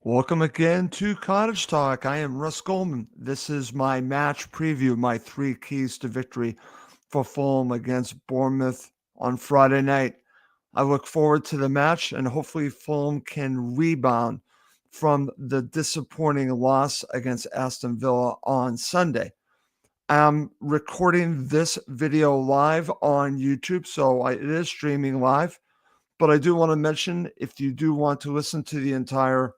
Welcome again to Cottage Talk. I am Russ Goldman. This is my match preview, my three keys to victory for Fulham against Bournemouth on Friday night. I look forward to the match and hopefully Fulham can rebound from the disappointing loss against Aston Villa on Sunday. I'm recording this video live on YouTube, so it is streaming live. But I do want to mention if you do want to listen to the entire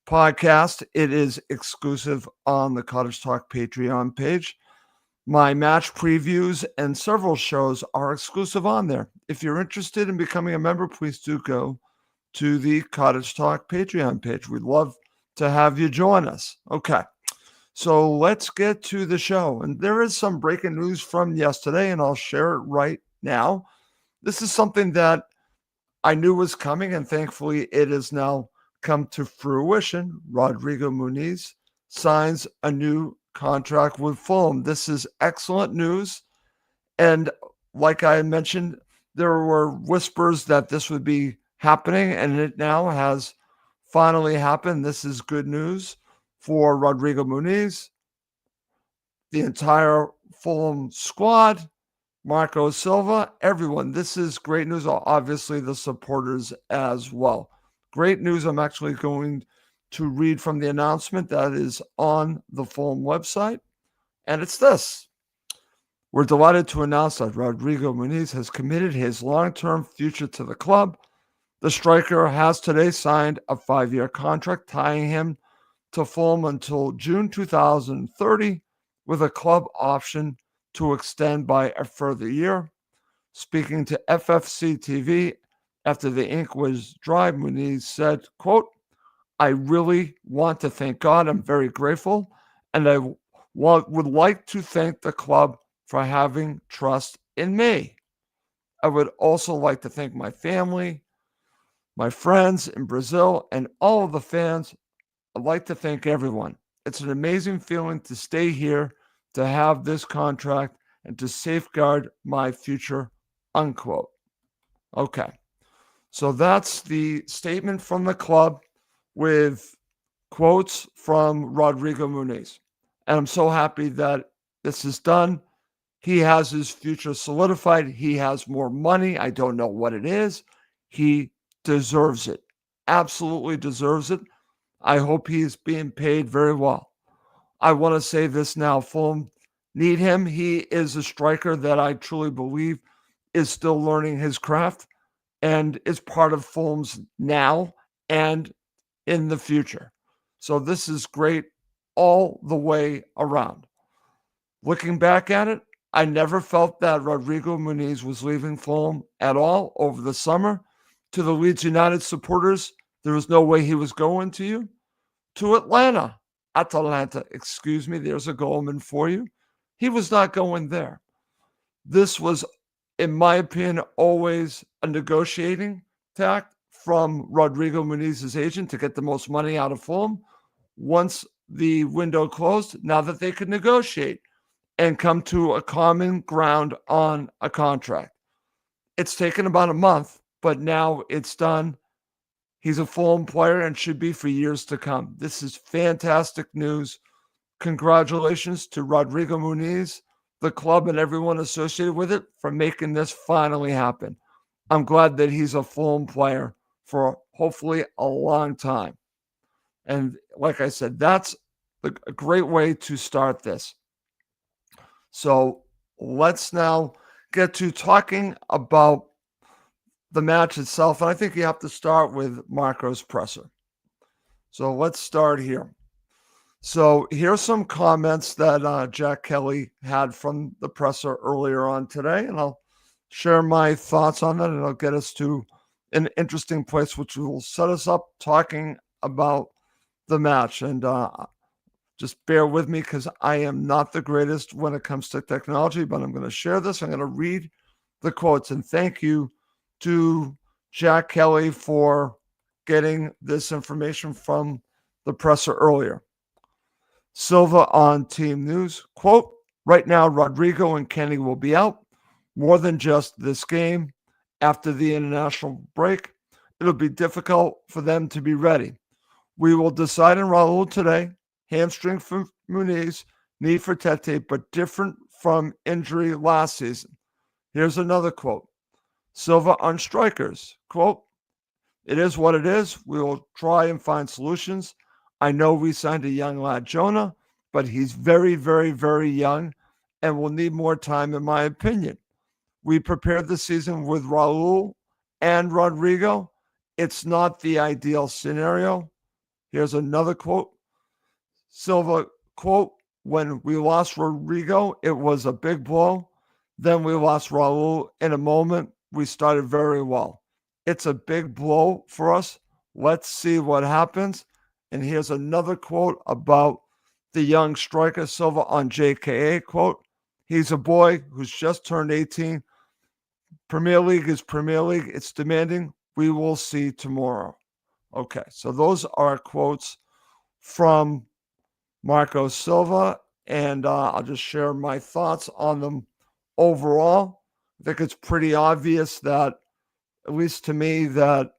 podcast, it is exclusive on the Cottage Talk Patreon page. My match previews and several shows are exclusive on there. If you're interested in becoming a member, please do go to the Cottage Talk Patreon page. We'd love to have you join us. Okay, so let's get to the show. And there is some breaking news from yesterday, and I'll share it right now. This is something that I knew was coming, and thankfully it is now come to fruition. Rodrigo Muniz signs a new contract with Fulham. This is excellent news. And like I mentioned, there were whispers that this would be happening, and it now has finally happened. This is good news for Rodrigo Muniz, the entire Fulham squad, Marco Silva, everyone. This is great news. Obviously, the supporters as well. Great news. I'm actually going to read from the announcement that is on the Fulham website. And it's this. We're delighted to announce that Rodrigo Muniz has committed his long-term future to the club. The striker has today signed a 5-year contract tying him to Fulham until June 2030 with a club option to extend by a further year. Speaking to FFC TV after the ink was dry, Muniz said, quote, "I really want to thank God. I'm very grateful. And I would like to thank the club for having trust in me. I would also like to thank my family, my friends in Brazil, and all of the fans. I'd like to thank everyone. It's an amazing feeling to stay here, to have this contract, and to safeguard my future," unquote. Okay. So that's the statement from the club with quotes from Rodrigo Muniz. And I'm so happy that this is done. He has his future solidified. He has more money. I don't know what it is. He deserves it. Absolutely deserves it. I hope he's being paid very well. I want to say this now. Fulham need him. He is a striker that I truly believe is still learning his craft and is part of Fulham's now and in the future. So this is great all the way around. Looking back at it, I never felt that Rodrigo Muniz was leaving Fulham at all over the summer. To the Leeds United supporters, there was no way he was going to you. To Atlanta, excuse me, there's a Goldman for you. He was not going there. This was, in my opinion, always a negotiating tact from Rodrigo Muniz's agent to get the most money out of Fulham. Once the window closed, now that they could negotiate and come to a common ground on a contract. It's taken about a month, but now it's done. He's a Fulham player and should be for years to come. This is fantastic news. Congratulations to Rodrigo Muniz, the club, and everyone associated with it for making this finally happen. I'm glad that he's a Fulham player for hopefully a long time. And like I said, that's a great way to start this. So let's now get to talking about the match itself. And I think you have to start with Marco's presser. So let's start here. So here's some comments that Jack Kelly had from the presser earlier on today, and I'll share my thoughts on that, and it'll get us to an interesting place, which will set us up talking about the match. And just bear with me because I am not the greatest when it comes to technology, but I'm going to share this. I'm going to read the quotes, and thank you to Jack Kelly for getting this information from the presser earlier. Silva on Team News, quote, "Right now, Rodrigo and Kenny will be out more than just this game. After the international break, it'll be difficult for them to be ready. We will decide in Raul today. Hamstring for Muniz, knee for Tete, but different from injury last season. Here's another quote. Silva on strikers. Quote, it is what it is. We will try and find solutions. I know we signed a young lad, Jonah, but he's very, very, very young and will need more time, in my opinion. We prepared the season with Raul and Rodrigo. It's not the ideal scenario. Here's another quote. Silva, quote, when we lost Rodrigo, it was a big blow. Then we lost Raul in a moment. We started very well. It's a big blow for us. Let's see what happens. And here's another quote about the young striker Silva on JKA, quote, he's a boy who's just turned 18. Premier League is Premier League. It's demanding. We will see tomorrow. Okay, so those are quotes from Marco Silva, and I'll just share my thoughts on them overall. I think it's pretty obvious that, at least to me, that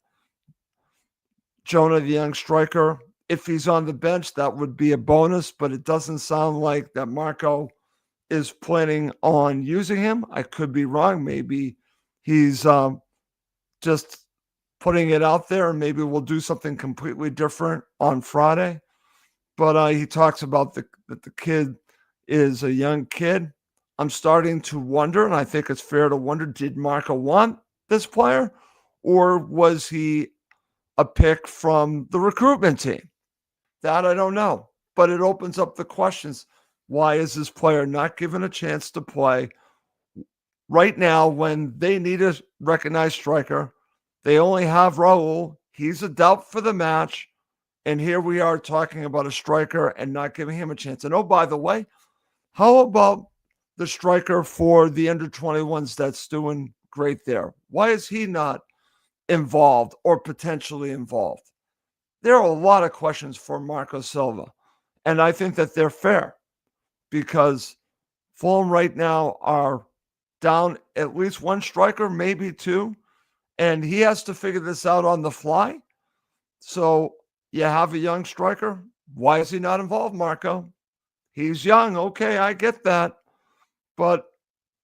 Jonah, the young striker, if he's on the bench, that would be a bonus, but it doesn't sound like that Marco is planning on using him. I could be wrong. Maybe he's just putting it out there, and maybe we'll do something completely different on Friday. But he talks about that the kid is a young kid. I'm starting to wonder, and I think it's fair to wonder, did Marco want this player, or was he a pick from the recruitment team? That I don't know. But it opens up the questions. Why is this player not given a chance to play right now when they need a recognized striker? They only have Raul. He's a doubt for the match. And here we are talking about a striker and not giving him a chance. And oh, by the way, how about the striker for the under-21s that's doing great there? Why is he not involved or potentially involved? There are a lot of questions for Marco Silva. And I think that they're fair because Fulham right now are down at least one striker, maybe two. And he has to figure this out on the fly. So you have a young striker. Why is he not involved, Marco? He's young. Okay, I get that. But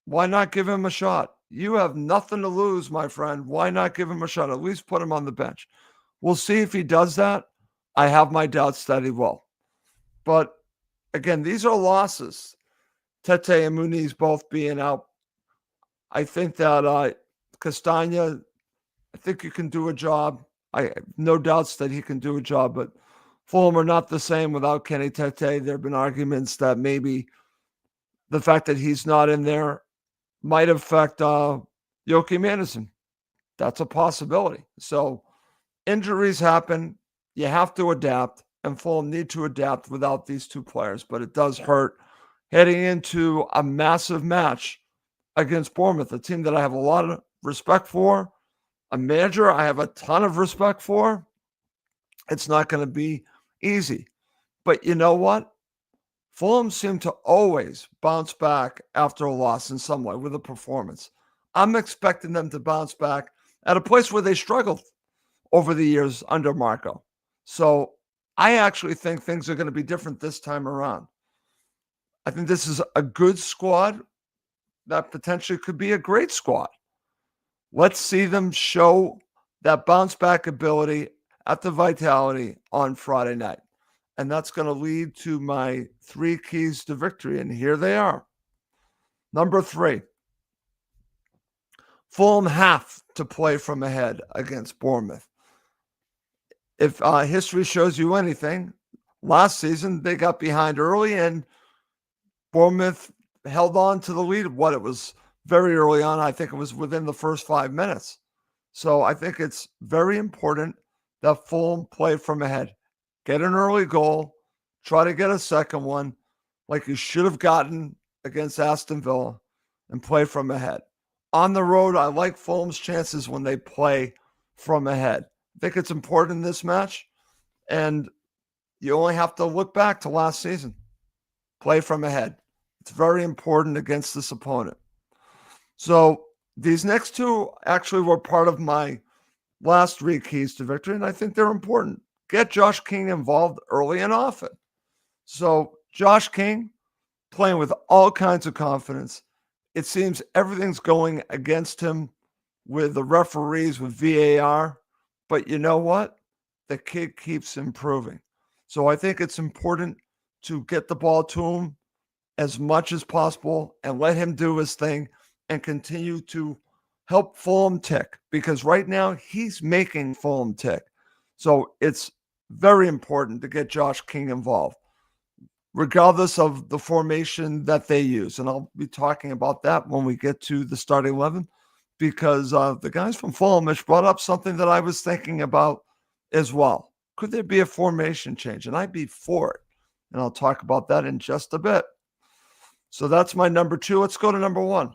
why not give him a shot? You have nothing to lose, my friend. Why not give him a shot? At least put him on the bench. We'll see if he does that. I have my doubts that he will. But again, these are losses. Tete and Muniz both being out. I think that Castagna, I think you can do a job. I have no doubts that he can do a job, but Fulham are not the same without Kenny Tete. There have been arguments that maybe the fact that he's not in there might affect Joachim Andersen. That's a possibility. So injuries happen. You have to adapt, and Fulham need to adapt without these two players, but it does hurt heading into a massive match against Bournemouth, a team that I have a lot of respect for, a manager I have a ton of respect for. It's not going to be easy. But you know what? Fulham seem to always bounce back after a loss in some way with a performance. I'm expecting them to bounce back at a place where they struggled over the years under Marco. So I actually think things are going to be different this time around. I think this is a good squad that potentially could be a great squad. Let's see them show that bounce back ability at the Vitality on Friday night. And that's going to lead to my 3 keys to victory. And here they are. Number 3, Fulham have to play from ahead against Bournemouth. If history shows you anything, last season they got behind early and Bournemouth held on to the lead. It was very early on. I think it was within the first 5 minutes. So I think it's very important that Fulham play from ahead. Get an early goal, try to get a second one like you should have gotten against Aston Villa, and play from ahead. On the road, I like Fulham's chances when they play from ahead. I think it's important in this match, and you only have to look back to last season. Play from ahead. It's very important against this opponent. So these next 2 actually were part of my last 3 keys to victory, and I think they're important. get Josh King involved early and often. So Josh King playing with all kinds of confidence. It seems everything's going against him with the referees, with VAR. But you know what? The kid keeps improving. So I think it's important to get the ball to him as much as possible and let him do his thing and continue to help Fulham tick, because right now he's making Fulham tick. So it's very important to get Josh King involved, regardless of the formation that they use. And I'll be talking about that when we get to the starting 11, because the guys from Fulham has brought up something that I was thinking about as well. Could there be a formation change? And I'd be for it. And I'll talk about that in just a bit. So that's my number 2. Let's go to number 1.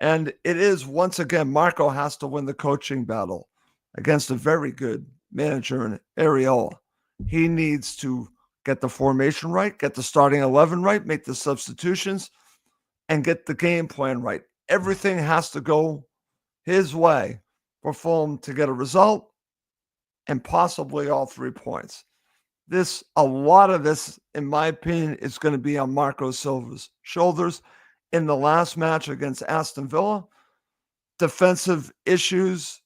And it is, once again, Marco has to win the coaching battle against a very good manager in Areola. He needs to get the formation right, get the starting 11 right, make the substitutions, and get the game plan right. Everything has to go his way for Fulham to get a result and possibly all 3 points. A lot of this, in my opinion, is going to be on Marco Silva's shoulders. In the last match against Aston Villa, defensive issues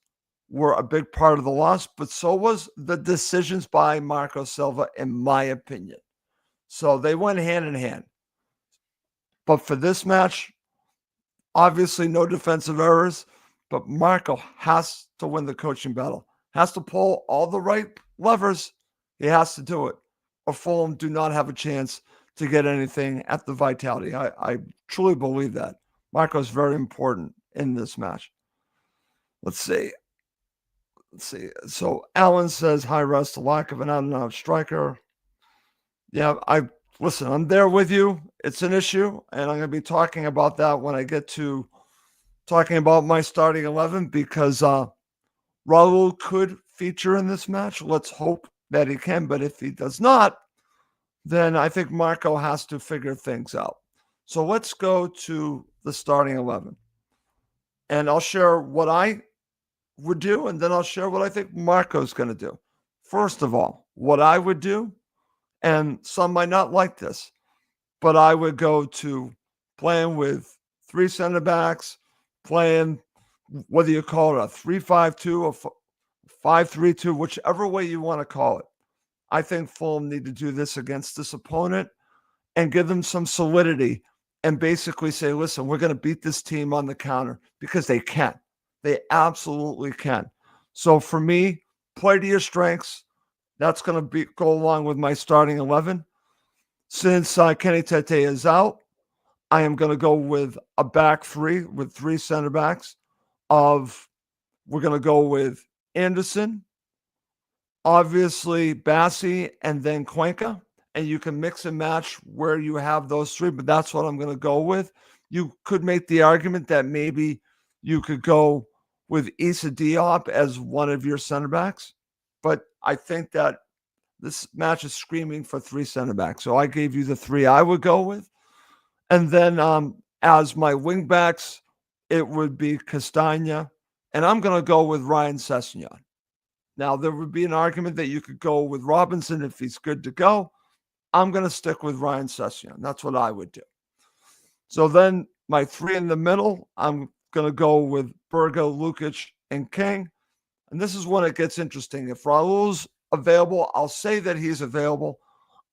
were a big part of the loss, but so was the decisions by Marco Silva, in my opinion. So they went hand in hand. But for this match, obviously no defensive errors, but Marco has to win the coaching battle, has to pull all the right levers. He has to do it, or Fulham do not have a chance to get anything at the Vitality. I truly believe that. Marco is very important in this match. Let's see. So Alan says, hi, Russ, the lack of an out-and-out striker. Yeah, listen, I'm there with you. It's an issue, and I'm going to be talking about that when I get to talking about my starting 11, because Raul could feature in this match. Let's hope that he can, but if he does not, then I think Marco has to figure things out. So let's go to the starting 11. And I'll share what I would do, and then I'll share what I think Marco's going to do. First of all, what I would do, and some might not like this, but I would go to playing with 3 center backs, playing, whether you call it a 3-5-2 or 5-3-2, whichever way you want to call it. I think Fulham need to do this against this opponent and give them some solidity and basically say, listen, we're going to beat this team on the counter, because they can. They absolutely can. So for me, play to your strengths. That's going to go along with my starting 11. Since Kenny Tete is out, I am going to go with a back 3 with 3 center backs. We're going to go with Anderson, obviously Bassi, and then Cuenca. And you can mix and match where you have those 3, but that's what I'm going to go with. You could make the argument that maybe you could go with Issa Diop as one of your center backs, but I think that this match is screaming for 3 center backs. So I gave you the 3 I would go with. And then as my wing backs, it would be Castagna, and I'm going to go with Ryan Sessegnon. Now, there would be an argument that you could go with Robinson if he's good to go. I'm going to stick with Ryan Sessegnon. That's what I would do. So then my 3 in the middle, I'm going to go with Bergo, Lukic, and King. And this is when it gets interesting. If Raul's available, I'll say that he's available.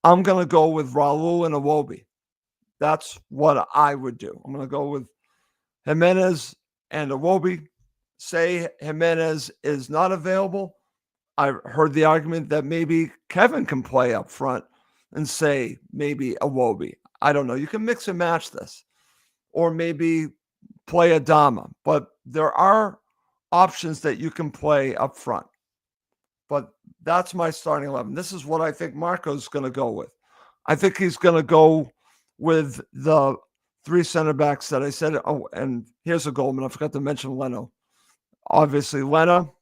I'm going to go with Raul and Iwobi. That's what I would do. I'm going to go with Jimenez and Iwobi. Say Jimenez is not available. I heard the argument that maybe Kevin can play up front and say maybe Iwobi. I don't know. You can mix and match this. Or maybe play Adama. But there are options that you can play up front. But that's my starting 11. This is what I think Marco's going to go with. I think he's going to go with the 3 center backs that I said. Oh, and here's a Goldman. I forgot to mention Leno. Obviously, Leno.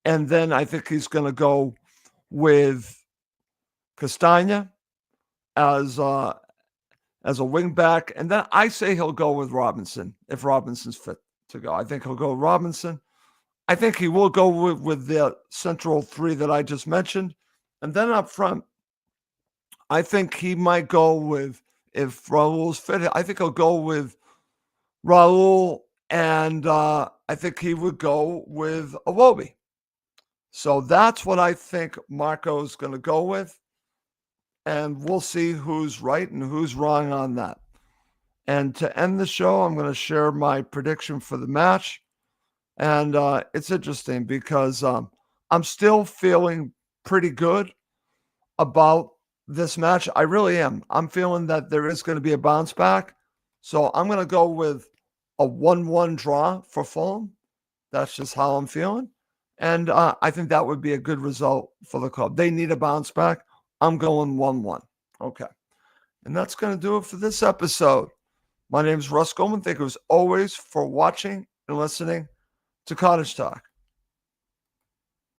And then I think he's going to go with Castagna as a wing back. And then I say he'll go with Robinson if Robinson's fit to go. I think he'll go Robinson. I think he will go with the central three that I just mentioned. And then up front, I think he might go with, if Raul's fit, I think he'll go with Raul, and I think he would go with Iwobi. So that's what I think Marco's going to go with. And we'll see who's right and who's wrong on that. And to end the show, I'm going to share my prediction for the match. And it's interesting because I'm still feeling pretty good about this match. I really am. I'm feeling that there is going to be a bounce back. So I'm going to go with a 1-1 draw for Fulham. That's just how I'm feeling. And I think that would be a good result for the club. They need a bounce back. I'm going 1-1. Okay. And that's going to do it for this episode. My name is Russ Goldman. Thank you as always for watching and listening to Cottage Talk.